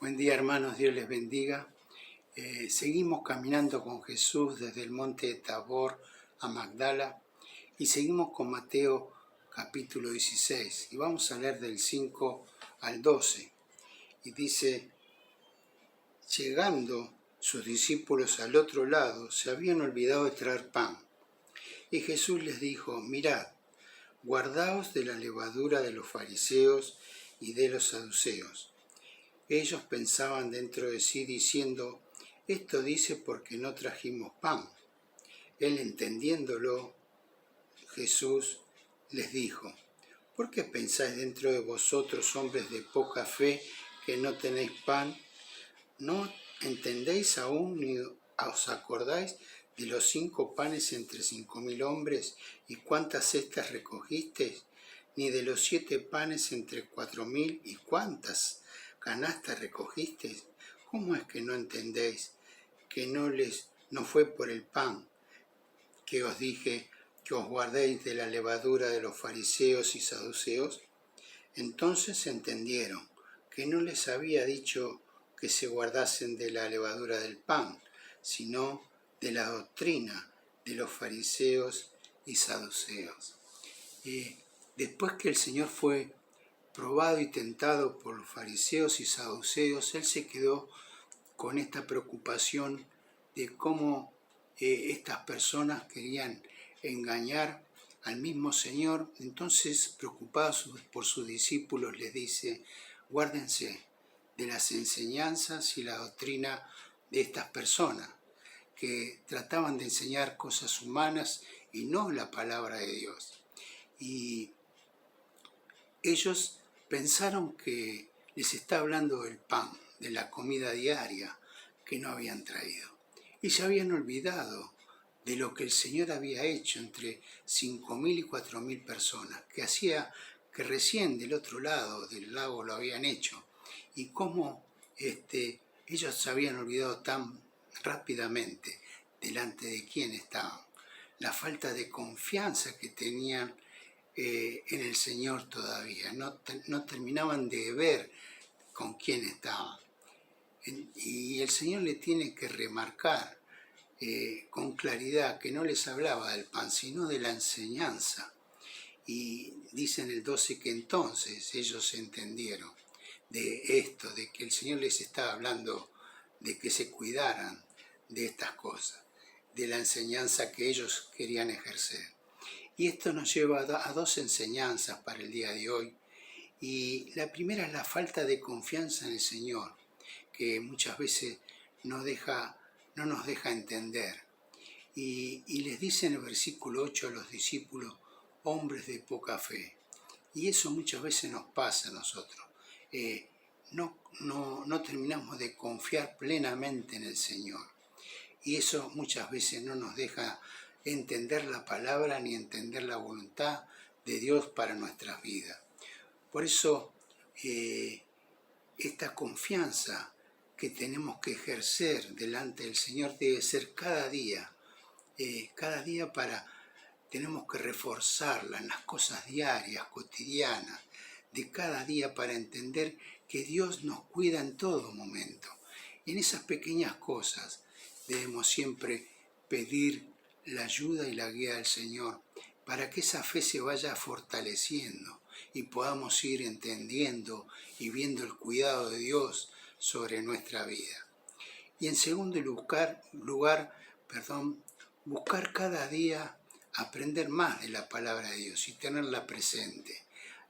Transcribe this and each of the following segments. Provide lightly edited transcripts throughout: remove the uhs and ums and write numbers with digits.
Buen día, hermanos, Dios les bendiga. Seguimos caminando con Jesús desde el monte de Tabor a Magdala y seguimos con Mateo capítulo 16 y vamos a leer del 5 al 12. Y dice: llegando sus discípulos al otro lado, se habían olvidado de traer pan. Y Jesús les dijo: mirad, guardaos de la levadura de los fariseos y de los saduceos. Ellos pensaban dentro de sí diciendo: esto dice porque no trajimos pan. Él, entendiéndolo, Jesús les dijo: ¿por qué pensáis dentro de vosotros, hombres de poca fe, que no tenéis pan? ¿No entendéis aún ni os acordáis de los 5 panes entre 5.000 hombres y cuántas cestas recogisteis? Ni de los 7 panes entre 4.000 y cuántas canastas recogisteis. ¿Cómo es que no entendéis que no fue por el pan que os dije que os guardéis de la levadura de los fariseos y saduceos? Entonces entendieron que no les había dicho que se guardasen de la levadura del pan, sino de la doctrina de los fariseos y saduceos. Después que el Señor fue probado y tentado por los fariseos y saduceos, Él se quedó con esta preocupación de cómo estas personas querían engañar al mismo Señor. Entonces, preocupados por sus discípulos, les dice: guárdense de las enseñanzas y la doctrina de estas personas, que trataban de enseñar cosas humanas y no la palabra de Dios. Y ellos pensaron que les está hablando del pan, de la comida diaria que no habían traído. Y se habían olvidado de lo que el Señor había hecho entre 5.000 y 4.000 personas, que hacía que recién del otro lado del lago lo habían hecho. Y cómo ellos se habían olvidado tan rápidamente delante de quién estaban. La falta de confianza que tenían en el Señor todavía, no terminaban de ver con quién estaban. Y el Señor le tiene que remarcar con claridad que no les hablaba del pan, sino de la enseñanza. Y dice en el 12 que entonces ellos entendieron de esto, de que el Señor les estaba hablando de que se cuidaran de estas cosas, de la enseñanza que ellos querían ejercer. Y esto nos lleva a 2 enseñanzas para el día de hoy. Y la primera es la falta de confianza en el Señor, que muchas veces no nos deja entender. Y les dice en el versículo 8 a los discípulos: hombres de poca fe. Y eso muchas veces nos pasa a nosotros. No terminamos de confiar plenamente en el Señor. Y eso muchas veces no nos deja entender la palabra ni entender la voluntad de Dios para nuestras vidas. Por eso esta confianza que tenemos que ejercer delante del Señor debe ser cada día tenemos que reforzarla en las cosas diarias, cotidianas, de cada día, para entender que Dios nos cuida en todo momento. Y en esas pequeñas cosas debemos siempre pedir la ayuda y la guía del Señor para que esa fe se vaya fortaleciendo y podamos ir entendiendo y viendo el cuidado de Dios sobre nuestra vida. Y en segundo lugar, buscar cada día aprender más de la palabra de Dios y tenerla presente.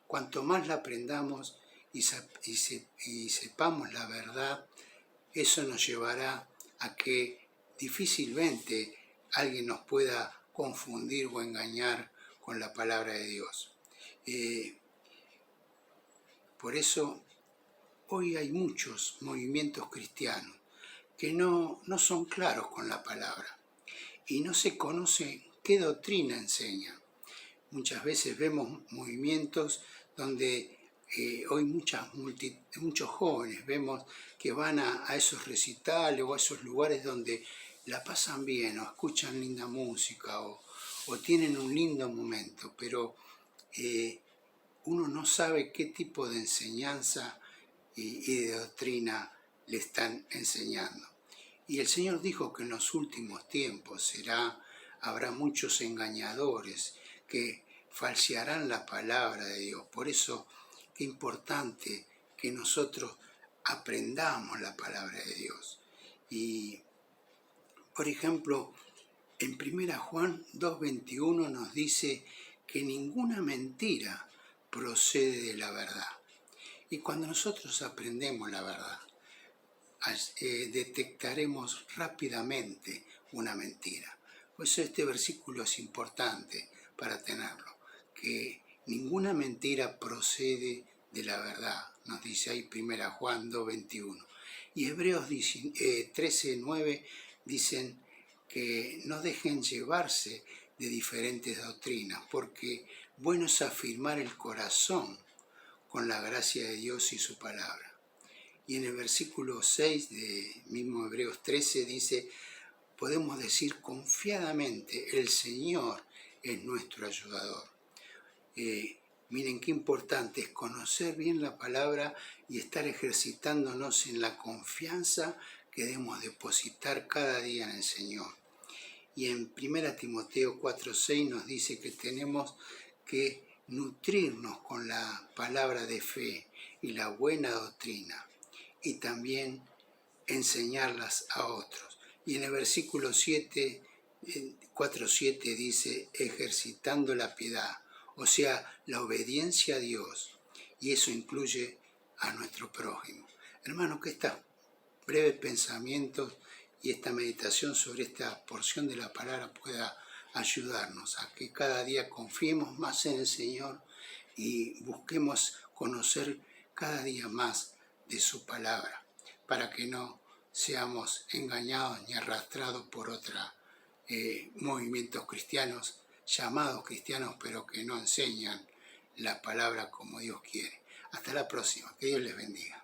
Cuanto más la aprendamos y sepamos la verdad, eso nos llevará a que difícilmente alguien nos pueda confundir o engañar con la palabra de Dios. Por eso hoy hay muchos movimientos cristianos que no son claros con la palabra y no se conoce qué doctrina enseña. Muchas veces vemos movimientos donde hoy muchos jóvenes vemos que van a esos recitales o a esos lugares donde la pasan bien o escuchan linda música o tienen un lindo momento, pero uno no sabe qué tipo de enseñanza y de doctrina le están enseñando. Y el Señor dijo que en los últimos tiempos habrá muchos engañadores que falsearán la palabra de Dios. Por eso qué importante que nosotros aprendamos la palabra de Dios. Y, por ejemplo, en 1 Juan 2:21 nos dice que ninguna mentira procede de la verdad. Y cuando nosotros aprendemos la verdad, detectaremos rápidamente una mentira. Por eso este versículo es importante para tenerlo, que ninguna mentira procede de la verdad, nos dice ahí 1 Juan 2:21. Y Hebreos 13:9 dicen que no dejen llevarse de diferentes doctrinas, porque bueno es afirmar el corazón con la gracia de Dios y su palabra. Y en el versículo 6 de mismo Hebreos 13 dice, podemos decir confiadamente, el Señor es nuestro ayudador. Miren qué importante es conocer bien la palabra y estar ejercitándonos en la confianza que debemos depositar cada día en el Señor. Y en 1 Timoteo 4:6 nos dice que tenemos que nutrirnos con la palabra de fe y la buena doctrina, y también enseñarlas a otros. Y en el versículo 4:7 dice, ejercitando la piedad, o sea, la obediencia a Dios, y eso incluye a nuestro prójimo. Hermano, que estos breves pensamientos y esta meditación sobre esta porción de la palabra pueda ayudarnos a que cada día confiemos más en el Señor y busquemos conocer cada día más de su palabra, para que no seamos engañados ni arrastrados por otros movimientos cristianos, llamados cristianos, pero que no enseñan la palabra como Dios quiere. Hasta la próxima, que Dios les bendiga.